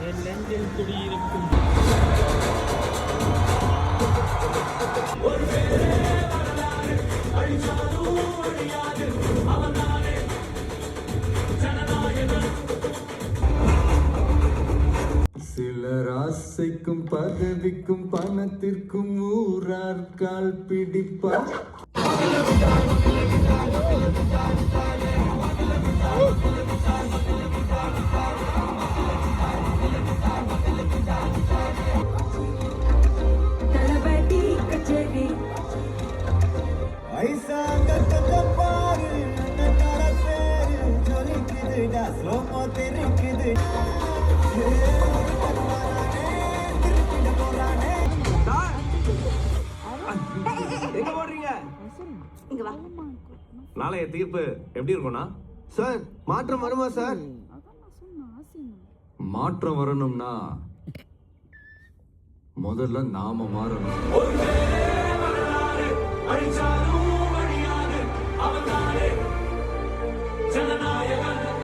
என் நெஞ்சில் குடியிருக்கும் சிலர் ஆசைக்கும் பதவிக்கும் பணத்திற்கும் ஊரார் கால் பிடிப்பார். நாளைய தீர்ப்பு எப்படி இருக்கும்னா சார் மாற்றம் வருமா சார்? மாற்றம் வரணும்னா முதல்ல நாம மாறணும்.